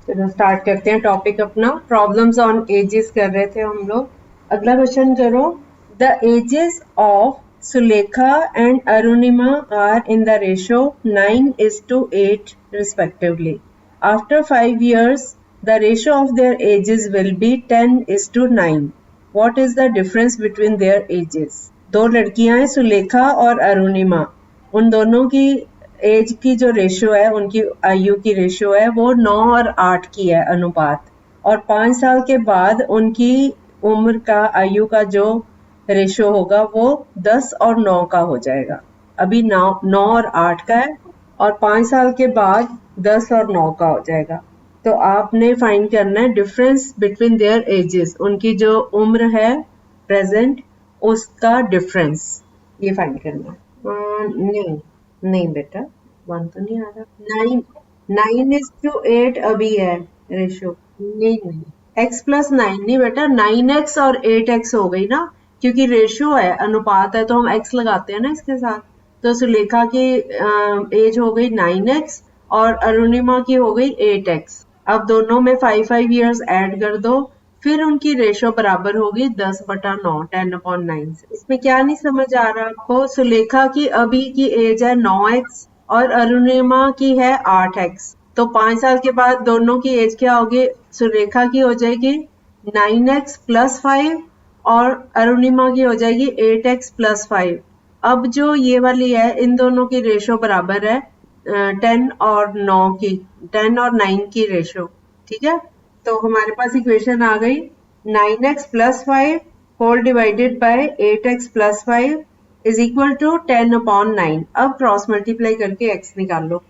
चलो स्टार्ट करते हैं टॉपिक अपना। प्रॉब्लम्स ऑन एजेस कर रहे थे हम लोग। अगला क्वेश्चन करो। The ages of Sulekha and Arunima are in the ratio 9:8 respectively. After 5 years, the ratio of their ages will be 10:9. What is the difference between their ages? दो लड़कियां हैं सुलेखा और अरुणिमा, उन दोनों की एज की जो रेशियो है, उनकी आयु की रेशियो है वो 9 और 8 की है अनुपात, और 5 साल के बाद उनकी उम्र का आयु का जो रेशियो होगा वो 10 और 9 का हो जाएगा। अभी 9 और 8 का है और 5 साल के बाद 10 और 9 का हो जाएगा। तो आपने फाइंड करना है डिफरेंस बिटवीन देयर एजेस, उनकी जो उम्र है प्रेजेंट उसका डिफरेंस, ये फाइंड करना है। नहीं नहीं बेटा, 1 तो नहीं आ रहा। 9:8 अभी है रेशियो। नहीं नहीं, x+9 नहीं बेटा, 9x और 8x हो गई ना, क्योंकि रेशियो है, अनुपात है, तो हम x लगाते हैं ना इसके साथ। तो सुलेखा की एज हो गई 9x और अरुणिमा की हो गई 8x। अब दोनों में 5 ईयर्स ऐड कर दो, फिर उनकी रेशियो बराबर होगी 10/9, 10/9 से। इसमें क्या नहीं समझ आ रहा आपको? सुलेखा की अभी की एज है 9x और अरुणिमा की है 8x। तो 5 साल के बाद दोनों की एज क्या होगी? सुलेखा की हो जाएगी 9x + 5 और अरुणिमा की हो जाएगी 8x + 5। अब जो ये वाली है, इन दोनों की रेशियो बराबर है 10 और 9 की, 10 और 9 की रेशियो। ठीक है, तो हमारे पास इक्वेशन आ गई 9x + 5 whole divided by 8x + 5 is equal to 10/9। अब क्रॉस मल्टीप्लाई करके x निकाल लो।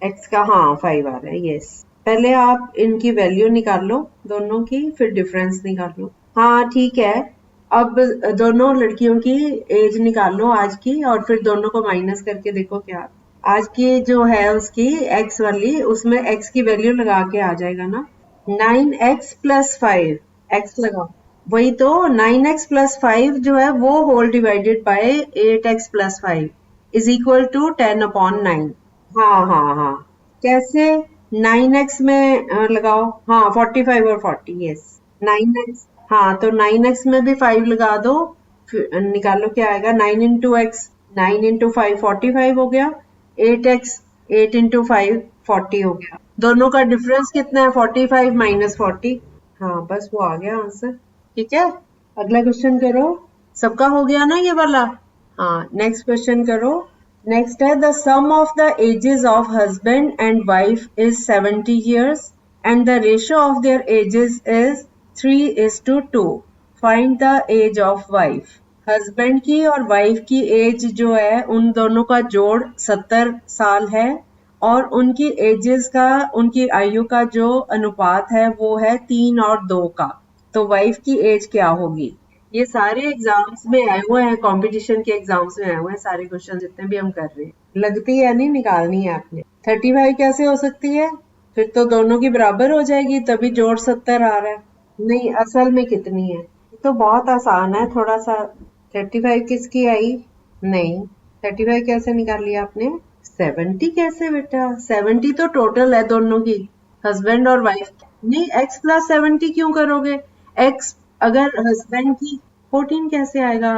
x का 5 आ रहा है, यस। पहले आप इनकी वैल्यू निकाल लो दोनों की, फिर डिफरेंस निकाल लो। हाँ ठीक है, अब दोनों लड़कियों की एज निकाल लो आज की, और फिर दोनों को माइनस करके देखो क्या आज की जो है उसकी x वाली, उसमें x की वैल्यू लगा के आ जाएगा ना। 9x + 5 x लगाओ, वही तो 9x + 5 जो है वो whole divided by 8x + 5 is equal to 10/9। हाँ, कैसे? 9x में लगाओ, हाँ 45 और 40, यस 9x। हाँ तो 9x में भी 5 लगा दो, निकालो क्या आएगा। 9 × x, 9 × 5 45 हो गया, 8x 8 × 5 40 हो गया। दोनों का डिफरेंस कितना है? 45 - 40। हाँ बस वो आ गया आंसर। ठीक है, अगला क्वेश्चन करो। सबका हो गया ना ये वाला? हाँ नेक्स्ट क्वेश्चन करो। नेक्स्ट है the sum of the ages of husband and wife is 70 years and the ratio of their ages is 3:2. Find the age of wife. Husband की और वाइफ की एज जो है, उन दोनों का जोड़ 70 साल है, और उनकी एजेस का, उनकी आयु का जो अनुपात है वो है 3 और 2 का। तो वाइफ की एज क्या होगी? ये सारे एग्जाम्स में आए हुए हैं, कंपटीशन के एग्जाम्स में आए हुए हैं सारे क्वेश्चन जितने भी हम कर रहे हैं। लगती है नहीं, निकालनी है आपने। 35 कैसे हो सकती है? फिर तो दोनों की बराबर हो जाएगी, तभी जोड़ 70 आ रहा है। नहीं, असल में कितनी है? ये तो बहुत आसान है थोड़ा सा। 35 किसकी आई? नहीं, 35 कैसे निकाल लिया आपने? 70 कैसे बेटा? 70 तो टोटल है दोनों की, हस्बैंड और वाइफ। नहीं, x + 70 क्यों करोगे? x अगर हस्बैंड की 14 कैसे आएगा?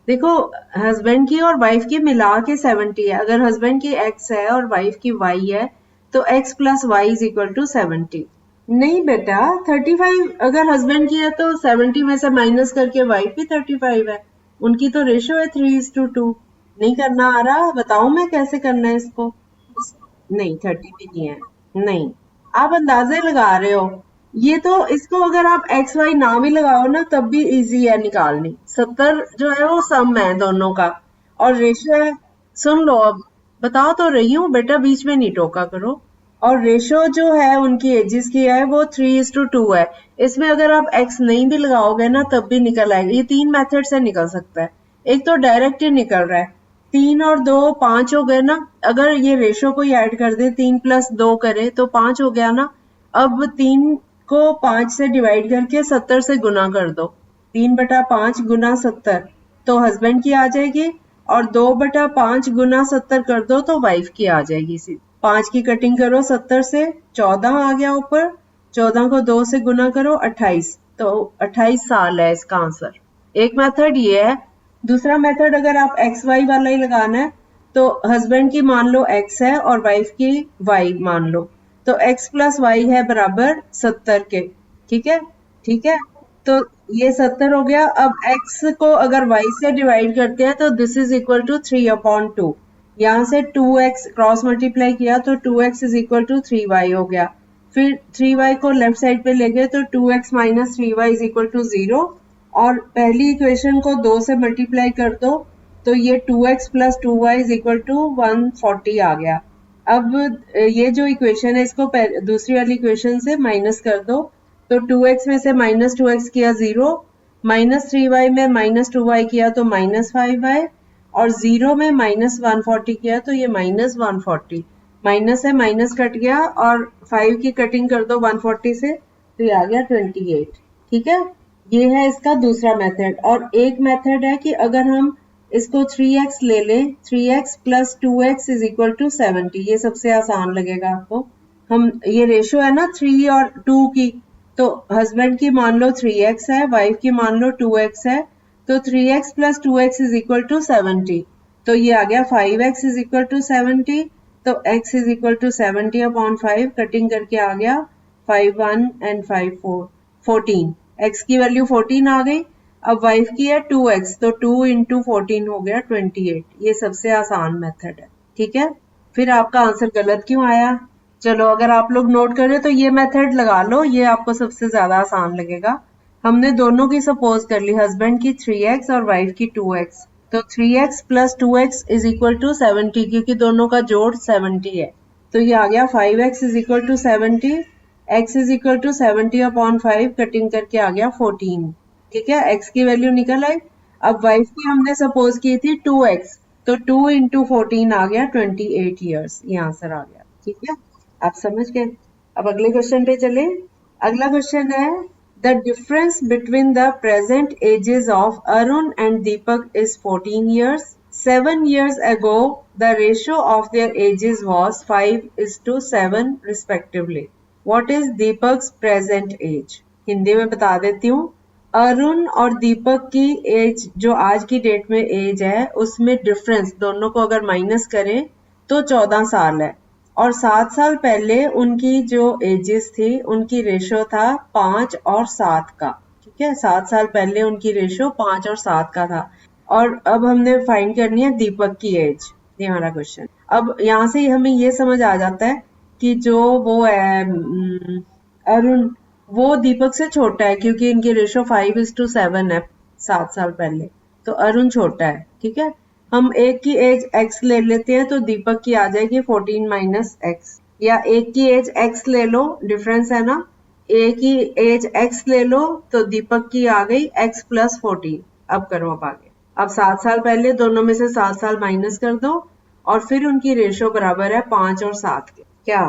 देखो, हस्बैंड की और वाइफ की मिला के 70 है। अगर हस्बैंड की x है और वाइफ की y है तो x + y = 70। नहीं बेटा, 35 अगर हस्बैंड की है तो 70 में से माइनस करके वाइफ भी 35 है। उनकी तो रेशियो है 3:2। नहीं करना आ रहा? बताओ मैं कैसे करना है इसको। नहीं, 30 भी नहीं है। नहीं, आप अंदाजे लगा रहे हो। ये तो, इसको अगर आप एक्स वाई ना भी लगाओ ना तब भी इजी है निकालनी। 70 जो है वो सम है दोनों का, और रेशियो है। सुन लो, अब बताओ तो रही हूँ बेटा, बीच में नहीं टोका करो। और रेशियो जो है उनकी एजेस की है वो 3:2 है। इसमें अगर आप x नहीं भी लगाओगे ना तब भी निकल आएगा। ये 3 मेथड से निकल सकता है। एक तो डायरेक्ट ही निकल रहा है, 3 और 2 5 हो गए ना। अगर ये रेशियो को ही ऐड कर दे, 3 + 2 करे तो 5 हो गया ना। अब 3 को 5 से डिवाइड करके 70 से गुना कर दो, 3/5 गुना 70 तो हस्बैंड की आ जाएगी, और 2/5 गुना 70 कर दो तो वाइफ की आ जाएगी। 5 की कटिंग करो 70 से, 14 आ गया ऊपर, 14 को 2 से गुना करो 28, तो 28 साल है इसका आंसर। एक मेथड ये है। दूसरा मेथड अगर आप एक्स वाई वाला ही लगाना है तो हस्बैंड की मान लो एक्स है और वाइफ की वाई मान लो, तो एक्स प्लस वाई है बराबर 70 के। ठीक है, ठीक है, तो ये 70 हो गया। अब x को अगर y से डिवाइड करते हैं तो दिस इज इक्वल टू 3/2। यहाँ से 2x क्रॉस मल्टीप्लाई किया तो 2x is equal to 3y हो गया। फिर 3y को लेफ्ट साइड पे ले गए तो 2x minus 3y is equal to 0, और पहली इक्वेशन को 2 से मल्टीप्लाई कर दो तो ये 2x plus 2y is equal to 140 आ गया। अब ये जो इक्वेशन है इसको दूसरी वाली इक्वेशन से माइनस कर दो, तो 2x में से माइनस 2x किया 0, माइनस 3y में माइनस 2y किया तो माइनस 5y, और 0 में माइनस 140 किया तो ये माइनस 140। माइनस से माइनस कट गया और 5 की कटिंग कर दो 140 से तो ये आ गया 28। ठीक है, ये है इसका दूसरा मेथड। और एक मेथड है कि अगर हम इसको 3x ले लें, 3x plus 2x is equal to 70, ये सबसे आसान लगेगा आपको। हम ये रेशो है ना 3 और 2 की, तो हस्बैंड की मान लो 3x है, वाइफ की मान लो 2x है, तो 3x plus 2x is equal to 70, तो ये आ गया 5x इज इक्वल टू 70, तो x is equal to 70/5, cutting करके आ गया 5 1 एंड 5 4 14, x की वैल्यू 14 आ गई। अब वाइफ की है 2x, तो 2 इंटू 14 हो गया 28। ये सबसे आसान मेथड है। ठीक है, फिर आपका आंसर गलत क्यों आया? चलो अगर आप लोग नोट करें तो ये मेथड लगा लो, ये आपको सबसे ज्यादा आसान लगेगा। हमने दोनों की सपोज कर ली, हस्बैंड की 3x और वाइफ की 2x, तो 3x plus 2x is equal to 70, क्योंकि दोनों का जोड़ 70 है, तो ये आ गया 5x is equal to 70, x is equal to 70/5, cutting करके आ गया 14। ठीक है, x की वैल्यू निकल आई। अब वाइफ की हमने सपोज की थी 2x, तो 2 इंटू 14 आ गया 28 ईयर्स, ये आंसर आ गया। ठीक है, आप समझ गए। अब अगले क्वेश्चन पे चले। अगला क्वेश्चन है the difference between the present ages of Arun and Deepak is 14 years. 7 years ago the ratio of their ages was 5:7 respectively. What is Deepak's present age? Hindi में बता देती हूँ। अरुण और दीपक की एज जो आज की डेट में एज है उसमें डिफरेंस, दोनों को अगर माइनस करें तो 14 साल है, और 7 साल पहले उनकी जो एजेस थी उनकी रेशो था 5 और 7 का। ठीक है, 7 साल पहले उनकी रेशो 5 और 7 का था। और अब हमने फाइंड करनी है दीपक की एज, ये हमारा क्वेश्चन। अब यहाँ से हमें ये समझ आ जाता है कि जो वो है अरुण, वो दीपक से छोटा है क्योंकि इनकी रेशो 5:7 है 7 साल पहले, तो अरुण छोटा है। ठीक है, हम एक की एज x ले लेते हैं तो दीपक की आ जाएगी 14 माइनस x, या एक की एज x ले लो, डिफरेंस है ना, एक की एज x ले लो तो दीपक की आ गई x प्लस 14। अब करो अब आगे। अब 7 साल पहले दोनों में से 7 साल माइनस कर दो और फिर उनकी रेशो बराबर है 5 और 7 के। क्या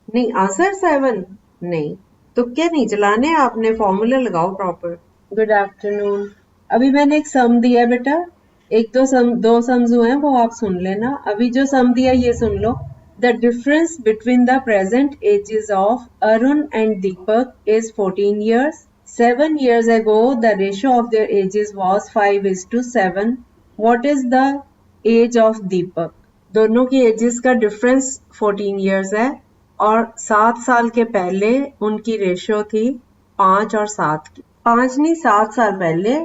नहीं आंसर 7? नहीं, तुक्के नहीं चलाने आपने, फॉर्मूला लगाओ प्रॉपर। Good afternoon. अभी मैंने एक सम दिया है बेटा, एक तो दो सम्स हुए हैं वो आप सुन लेना। अभी जो सम दिया ये सुन लो। The difference between the present ages of Arun and Deepak is 14 years. 7 years ago the ratio of their ages was 5:7. What is the age of Deepak? दोनों की एजेस का डिफरेंस 14 years है, और 7 साल के पहले उनकी रेशियो थी 5 और 7 की। 5 नहीं, 7 साल पहले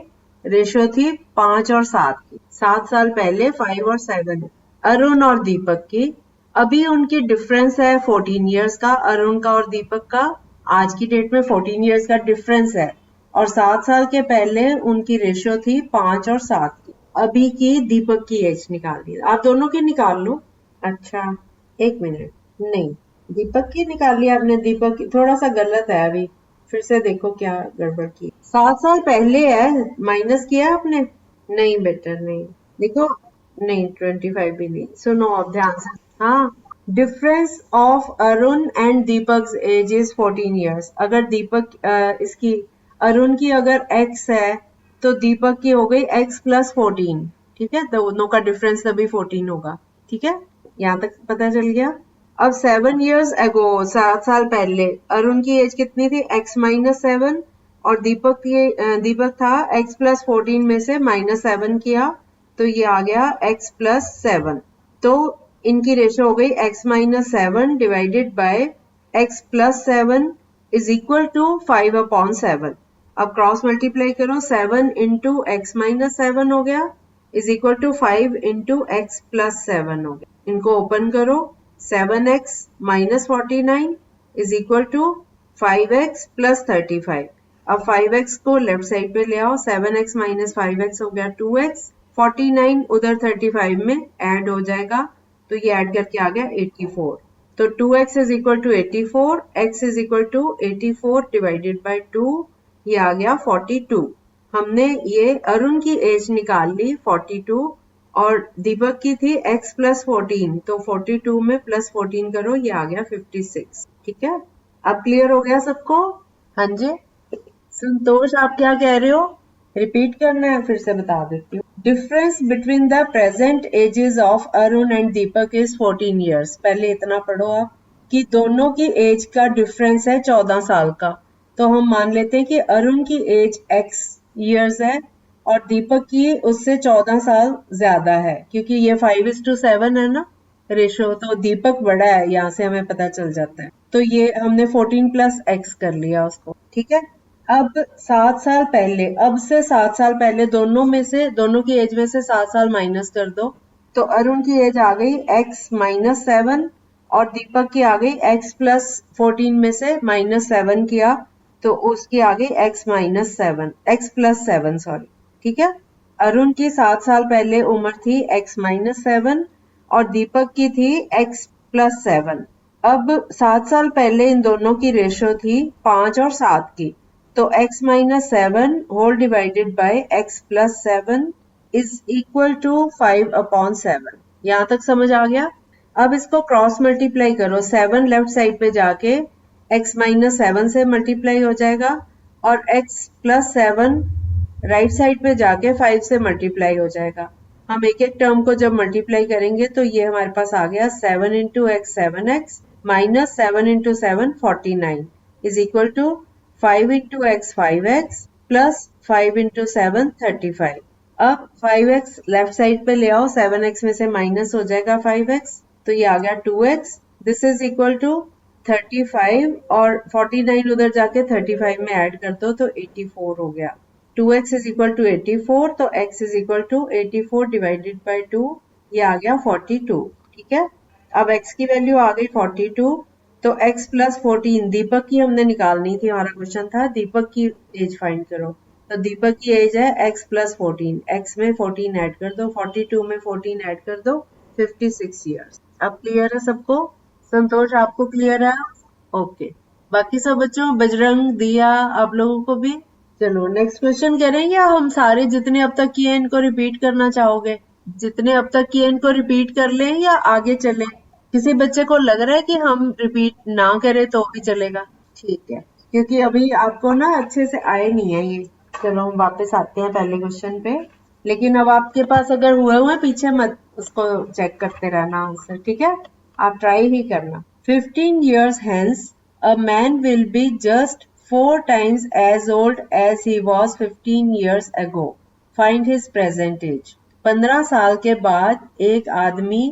रेशियो थी 5 और 7 की। 7 साल पहले 5 और 7 है। अरुण और दीपक की अभी उनकी डिफरेंस है 14 इयर्स का, अरुण का और दीपक का आज की डेट में 14 इयर्स का डिफरेंस है, और 7 साल के पहले उनकी रेशियो थी 5 और 7 की। अभी की दीपक की एज निकाल दी, आप दोनों की निकाल लो। अच्छा एक मिनट, नहीं दीपक की निकाल लिया आपने, दीपक की थोड़ा सा गलत है, अभी फिर से देखो क्या गड़बड़ की। 7 साल पहले है, माइनस किया आपने? नहीं बेटा नहीं, देखो नहीं 25 भी नहीं। सुनो अब ध्यान से। हाँ, difference of Arun and Deepak age is 14 years। अगर दीपक इसकी अरुण की अगर x है तो दीपक की हो गई x प्लस 14। ठीक है, दोनों का डिफरेंस तभी 14 होगा। ठीक है, यहाँ तक पता चल गया। अब 7 years ago, 7 साल पहले अरुण की एज कितनी थी? x-7 और दीपक था x+14 में से -7 किया तो ये आ गया x+7। तो इनकी रेशो हो गई x-7 divided by x+7 is equal to 5/7। अब क्रॉस मल्टीप्लाई करो, 7 इंटू x-7 हो गया is equal to 5 into x+7 हो गया। इनको ओपन करो, 7x minus 49 is equal to 5x plus 35। अब 5x को लेफ्ट साइड पे ले आओ, 7x minus 5x हो गया 2x, 49 उधर 35 में ऐड हो जाएगा तो ये ऐड करके आ गया 84। तो 2x is equal to 84, x is equal to 84 divided by 2, ये आ गया 42। हमने ये अरुण की एज निकाल ली 42 और दीपक की थी x+14, तो 42 में +14 करो, ये आ गया 56। ठीक है, अब क्लियर हो गया सबको? हाँ जी, संतोष आप क्या कह रहे हो? रिपीट करना है? फिर से बता देती हूँ। Difference between the present ages of Arun and Deepak is 14 years. पहले इतना पढ़ो आप कि दोनों की एज का डिफरेंस है 14 साल का। तो हम मान लेते हैं कि अरुण की एज x ईयर्स है और दीपक की उससे 14 साल ज्यादा है, क्योंकि ये 5:7 है ना रेशो, तो दीपक बड़ा है, यहाँ से हमें पता चल जाता है। तो ये हमने 14 + x कर लिया उसको। ठीक है, अब 7 साल पहले, अब से 7 साल पहले दोनों की एज में से 7 साल माइनस कर दो, तो अरुण की एज आ गई x-7 और दीपक की आ गई x+14 में से -7 किया तो उसकी आ गई x+7 सॉरी। ठीक है, अरुण की 7 साल पहले उम्र थी x-7 और दीपक की थी x+7। अब 7 साल पहले इन दोनों की रेशो थी 5 और 7 की, तो x-7 whole divided by x+7 is equal to 5/7। यहाँ तक समझ आ गया? अब इसको क्रॉस मल्टीप्लाई करो, 7 लेफ्ट साइड पे जाके x-7 से मल्टीप्लाई हो जाएगा और x+7 राइट साइड पे जाके 5 से मल्टीप्लाई हो जाएगा। हम एक एक टर्म को जब मल्टीप्लाई करेंगे तो ये हमारे पास आ गया 7 into X 7x minus 7 into 7 49 is equal to 5 into X 5x plus 5 into 7 35। अब 5x लेफ्ट साइड पे ले आओ, 7x में से माइनस हो जाएगा 5x तो ये आ गया 2x। This is equal to 35 और 49 उधर जाके 35 में ऐड कर दो तो 84 हो गया। 2x is equal to 84, तो x is equal to 84 divided by 2, ये आ गया 42। ठीक है, अब x की वैल्यू आ गई 42, तो x plus 14 दीपक की हमने निकालनी थी, हमारा क्वेश्चन था दीपक की एज फाइंड करो, तो दीपक की एज है x plus 14, x में 14 ऐड कर दो, 42 में 14 ऐड कर दो, 56 ईयर्स। अब क्लियर है सबको? संतोष आपको क्लियर है? ओके, बाकी सब बच्चों, बजरंग, दिया, आप लोगों को भी? चलो नेक्स्ट क्वेश्चन करें या हम सारे जितने अब तक किए इनको रिपीट करना चाहोगे? जितने अब तक किए इनको रिपीट कर लें या आगे चलें? किसी बच्चे को लग रहा है कि हम रिपीट ना करें तो भी चलेगा? ठीक है, क्योंकि अभी आपको ना अच्छे से आए नहीं है ये। चलो हम वापस आते हैं पहले क्वेश्चन पे, लेकिन अब आपके पास अगर हुए पीछे मत उसको चेक करते रहना आंसर। ठीक है, आप ट्राई ही करना। 15 years hence a man will be just 4 times as old as he was 15 years ago. Find his present age. 15 साल के बाद एक आदमी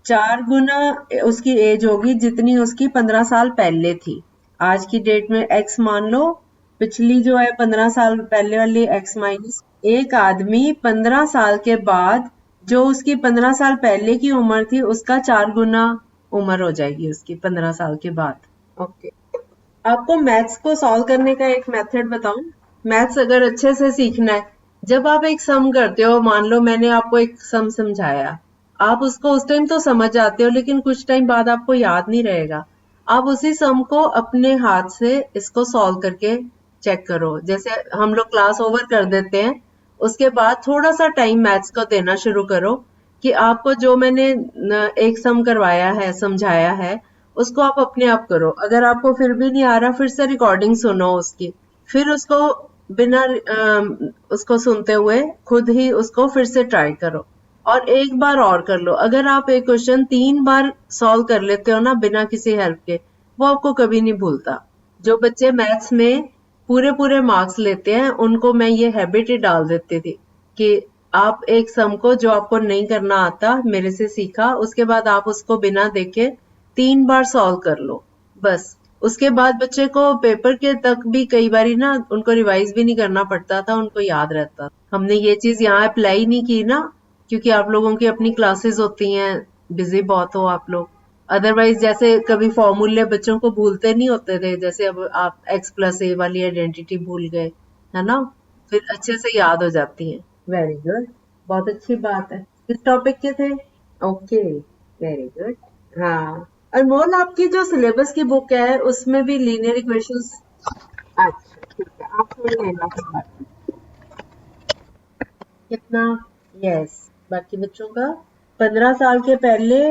4 गुना उसकी एज होगी जितनी उसकी 15 साल पहले थी। आज की डेट में x मान लो, पिछली जो है 15 साल पहले वाली x माइनस। एक आदमी 15 साल के बाद जो उसकी 15 साल पहले की उम्र थी उसका 4 गुना उम्र हो जाएगी उसकी 15 साल के बाद। ओके, आपको मैथ्स को सॉल्व करने का एक मेथड बताऊं। मैथ्स अगर अच्छे से सीखना है, जब आप एक सम करते हो, मान लो मैंने आपको एक सम समझाया, आप उसको उस टाइम तो समझ जाते हो लेकिन कुछ टाइम बाद आपको याद नहीं रहेगा। आप उसी सम को अपने हाथ से इसको सॉल्व करके चेक करो। जैसे हम लोग क्लास ओवर कर देते हैं, उसके बाद थोड़ा सा टाइम मैथ्स को देना शुरू करो कि आपको जो मैंने एक सम करवाया है, समझाया है, उसको आप अपने आप करो। अगर आपको फिर भी नहीं आ रहा, फिर से रिकॉर्डिंग सुनो उसकी, फिर उसको बिना उसको सुनते हुए खुद ही उसको फिर से ट्राई करो। और एक बार और कर लो। अगर आप एक क्वेश्चन 3 बार सॉल्व कर लेते हो ना बिना किसी हेल्प के, वो आपको कभी नहीं भूलता। जो बच्चे मैथ्स में पूरे पूरे मार्क्स लेते हैं उनको मैं ये हैबिट ही डाल देती थी कि आप एक सम को जो आपको नहीं करना आता मेरे से सीखा, उसके बाद आप उसको बिना देखे 3 बार सॉल्व कर लो बस। उसके बाद बच्चे को पेपर के तक भी कई बारी ना उनको रिवाइज भी नहीं करना पड़ता था, उनको याद रहता। हमने ये चीज यहाँ अप्लाई नहीं की ना, क्योंकि आप लोगों की अपनी क्लासेस होती हैं, बिजी बहुत हो आप लोग। अदरवाइज जैसे कभी फॉर्मूले बच्चों को भूलते नहीं होते थे, जैसे अब आप x+a वाली आइडेंटिटी भूल गए, है ना, फिर अच्छे से याद हो जाती है। वेरी गुड, बहुत अच्छी बात है। किस टॉपिक के थे? Okay, very good. हाँ, अनमोल आपकी जो सिलेबस की बुक है उसमें भी लीनियर इक्वेशंस। अच्छा ठीक है, आप सुन लेना फिर बाकी। कितना? यस, बाकी बच्चों का 15 साल के पहले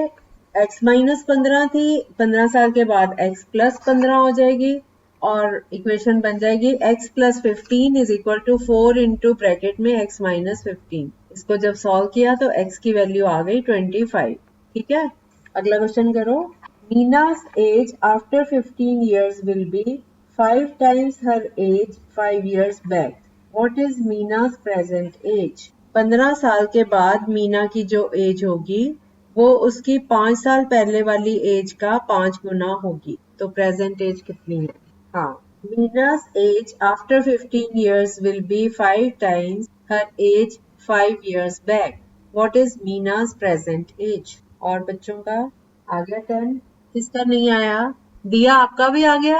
x-15 थी, 15 साल के बाद x+15 हो जाएगी और इक्वेशन बन जाएगी x+15 is equal to 4 into bracket में x-15। इसको जब सॉल्व किया तो x की वैल्यू आ गई 25। ठीक है, अगला क्वेश्चन करो। मीना's age after 15 years will be 5 times her age 5 years back. What is मीना's present age? 15 साल के बाद मीना की जो एज होगी वो उसकी 5 साल पहले वाली एज का 5 गुना होगी। तो प्रेजेंट एज कितनी है? हाँ, मीना's age after 15 years will be 5 times her age 5 years back. What is मीना's present age? और बच्चों का आ गया 10, किसका नहीं आया? दिया, आपका भी आ गया,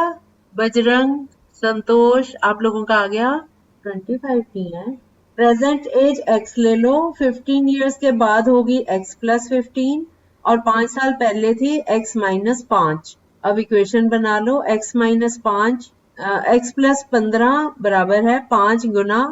बजरंग, संतोष, आप लोगों का आ गया। 25 नहीं है। प्रेजेंट एज x ले लो, 15 इयर्स के बाद होगी x+15 और 5 साल पहले थी x-5। अब इक्वेशन बना लो, x-5 x+15 बराबर है 5 गुना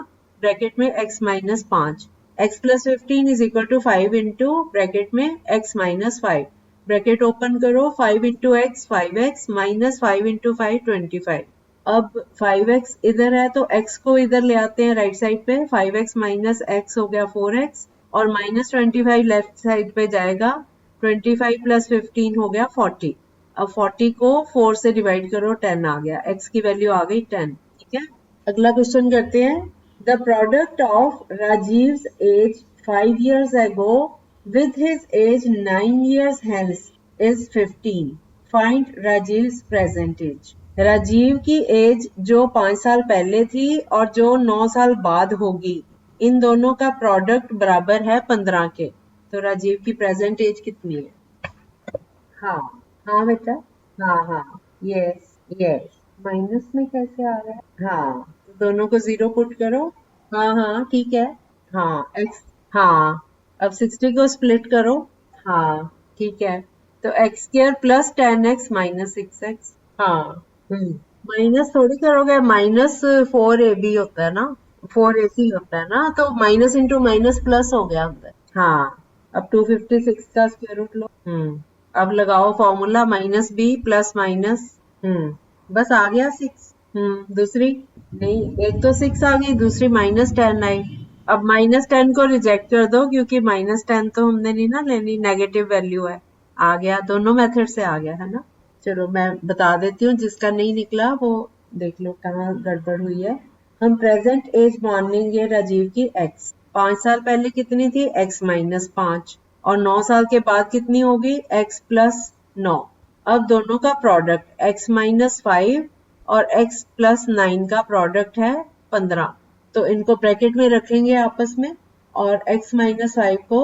ब्रैकेट में x-5। x+15 is equal to 5 into bracket में x-5। ब्रैकेट ओपन करो, 5 into X 5x minus 5 into 5 25। अब 5x इधर है तो x को इधर ले आते हैं राइट साइड पे, 5x माइनस x हो गया 4x और माइनस 25 लेफ्ट साइड पे जाएगा, 25 प्लस 15 हो गया 40। अब 40 को 4 से डिवाइड करो, 10 आ गया, x की वैल्यू आ गई 10। ठीक है, अगला क्वेश्चन करते हैं। The product of Rajeev's age 5 years ago with his age 9 years hence is 15. Find Rajiv's present age. Rajiv की एज जो 5 साल पहले थी और जो 9 साल बाद होगी, इन दोनों का प्रोडक्ट बराबर है 15 के। तो राजीव की प्रेजेंट एज कितनी है? हाँ हाँ बेटा, हाँ हाँ, यस यस। माइनस में कैसे आ रहा है? हाँ, तो दोनों को 0 पुट करो। हाँ हाँ ठीक है। हाँ एक्स, हाँ, अब 60 को स्प्लिट करो। हाँ ठीक है, तो x² plus 10x minus 6x। हाँ, माइनस थोड़ी करोगे, -4ab होता है ना, 4ac होता है ना, तो माइनस इंटू माइनस प्लस हो गया अंदर। हाँ, अब 256 का स्क्वायर रूट लो। अब लगाओ फॉर्मूला, -b प्लस माइनस, बस आ गया 6। दूसरी नहीं, एक तो 6 आ गई, दूसरी -10 आई। अब -10 को रिजेक्ट कर दो क्योंकि -10 तो हमने नहीं ना लेनी, नेगेटिव वैल्यू है। आ गया, दोनों मेथड से आ गया है ना। चलो मैं बता देती हूँ, जिसका नहीं निकला वो देख लो कहाँ गड़बड़ हुई है। हम प्रेजेंट एज मान लेंगे राजीव की x। 5 साल पहले कितनी थी? x-5 और 9 साल के बाद कितनी होगी? x+9। अब दोनों का प्रोडक्ट x-5 और x+9 का प्रोडक्ट है 15। तो इनको ब्रैकेट में रखेंगे आपस में और x-5 को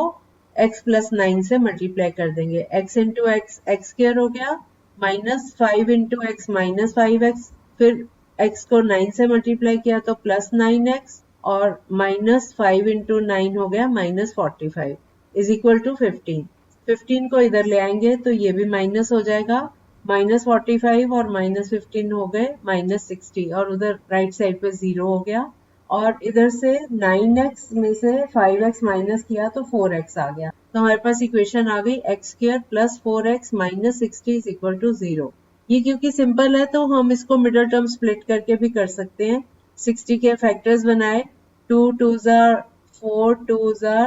x+9 से मल्टीप्लाई कर देंगे। x इंटू एक्स x² हो गया, -5 इंटू एक्स माइनस 5x, फिर x को 9 से मल्टीप्लाई किया तो +9x और -5 इंटू 9 हो गया -45 इज इक्वल टू 15। 15 को इधर ले आएंगे तो ये भी माइनस हो जाएगा, -45 और -15 हो गए -60 और उधर राइट साइड पे 0 हो गया और इधर से 9x में से 5x माइनस किया तो 4x आ गया। तो हमारे पास इक्वेशन आ गई x² plus 4x minus 60 is equal to 0। ये क्योंकि सिंपल है तो हम इसको मिडल टर्म स्प्लिट करके भी कर सकते हैं। 60 के फैक्टर्स बनाए, 2 2 ज़ा 4, 2 ज़ा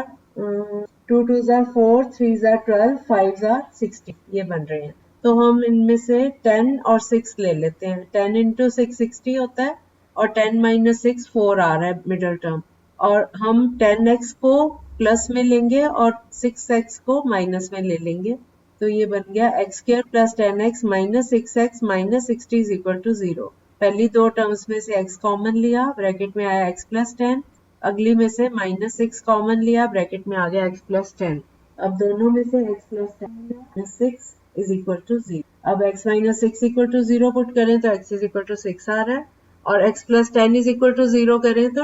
2 2 ज़ा 4, 3 ज़ा 12, 5 ज़ा 16 ये बन रहे हैं। तो हम इनमें से 10 और 6 ले लेते हैं। 10 इंटू 6 60 होता है और 10 माइनस 6 4 आ रहा है मिडल टर्म, और हम 10x को प्लस में लेंगे और 6x को माइनस में ले लेंगे। तो ये बन गया x square plus 10x minus 6x minus 60 is equal to 0। पहली दो टर्म्स में से x कॉमन लिया, ब्रैकेट में आया x प्लस 10। अगली में से माइनस 6 कॉमन लिया, ब्रैकेट में आ गया x प्लस 10। अब दोनों में से x plus 10 minus 6 is equal to 0। अब x minus 6 equal to 0 put करें तो x इज इक्वल टू 6 आ रहा है, और x plus 10 is equal to 0 करें तो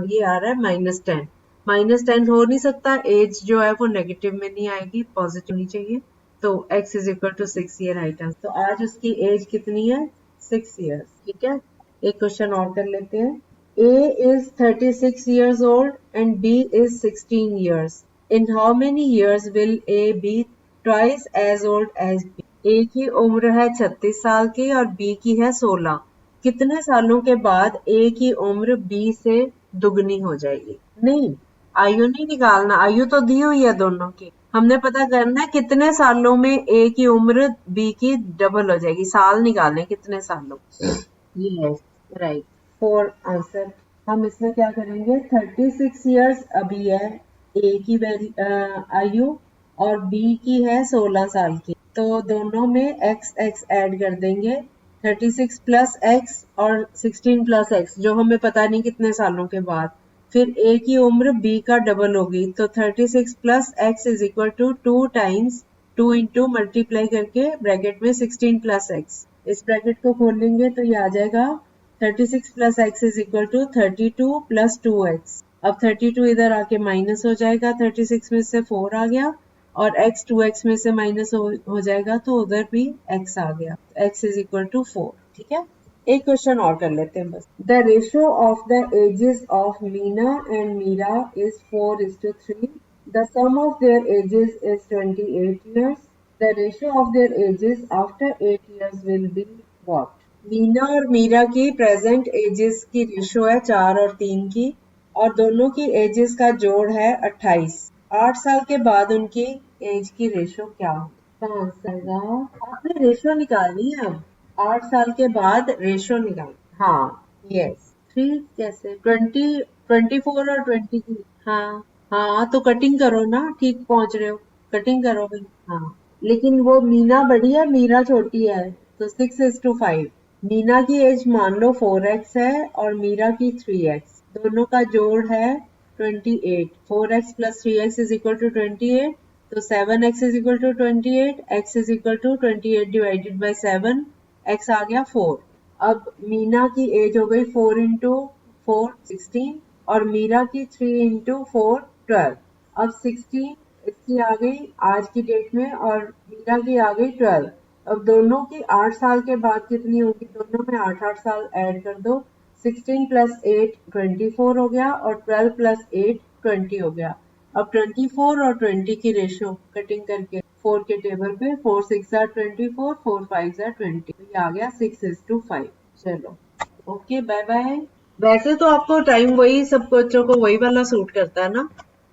ये आ रहा है माइनस 10। माइनस 10 हो नहीं सकता, एज जो है वो नेगेटिव में नहीं आएगी, पॉजिटिव नहीं चाहिए। तो x इज इक्वल टू 6 ये राइट आंसर। तो आज उसकी एज कितनी है? 6 इयर्स। ठीक है, एक क्वेश्चन और कर लेते हैं। A is 36 years old and B is 16 years. In how many years will A be twice as old as B? A की उम्र है 36 साल की और B की है 16। कितने सालों के बाद A की उम्र B से दुगनी हो जाएगी? नहीं, आयु नहीं निकालना, आयु तो दी हुई है दोनों की। हमने पता करना है कितने सालों में A की उम्र B की डबल हो जाएगी। साल निकालने कितने सालों। Yes right, 4 answer. हम इसमें क्या करेंगे, 36 इयर्स अभी है A की आयु और B की है 16 साल की। तो दोनों में x x ऐड कर देंगे, 36 प्लस x और 16 प्लस x, जो हमें पता नहीं कितने सालों के बाद। फिर A की उम्र B का डबल होगी, तो 36 plus x is equal to 2 times 2 into multiply करके ब्रैकेट में 16 प्लस x। इस ब्रैकेट को खोलेंगे तो ये आ जाएगा 36 plus x is equal to 32 plus 2x। अब 32 इधर आके माइनस हो जाएगा, 36 में से 4 आ गया, और x 2x में से माइनस हो जाएगा तो उधर भी x आ गया, x इज इक्वल टू 4। ठीक है, एक क्वेश्चन और कर लेते हैं बस। The ratio of the ages of Meena and Meera is 4:3। The sum of their ages is 28 years. The ratio of their ages after 8 years will be what? Meena और मीरा की प्रेजेंट एजेस की रेशियो है 4 और 3 की, और दोनों की एजेस का जोड़ है 28। 8 साल के बाद उनकी एज की रेशियो क्या हो? आपने रेशियो निकालनी है। अब 8 साल के बाद रेशियो निकाल। हाँ यस, 3 कैसे? 20, 24 और 20 की। हाँ हाँ, तो कटिंग करो ना, ठीक पहुंच रहे हो, कटिंग करो भाई। हाँ, लेकिन वो मीना बड़ी है, मीरा छोटी है, तो 6:5। मीना की एज मान लो 4x है और मीरा की 3x, दोनों का जोड़ है 28। 4x plus 3x is equal to 28, तो 7x is equal to 28, x is equal to 28 divided by 7, x आ गया 4। अब मीना की एज हो गई 4 इंटू 4 16, और मीरा की 3 इंटू 4 12। अब 16 इसकी आ गई आज की डेट में और मीरा की आ गई 12। अब दोनों की 8 साल के बाद कितनी होगी? दोनों में 8 साल ऐड कर दो। 16 प्लस 8 24 हो गया और 12 प्लस 8 20 हो गया। अब 24 और 20 की रेशियो कटिंग करके 4 के टेबल पे 4 6 are 24, 4 5 are 20, ये आ गया 6:5। चलो ओके, बाय बाय। वैसे तो आपको टाइम वही सब बच्चों को वही वाला सूट करता है ना।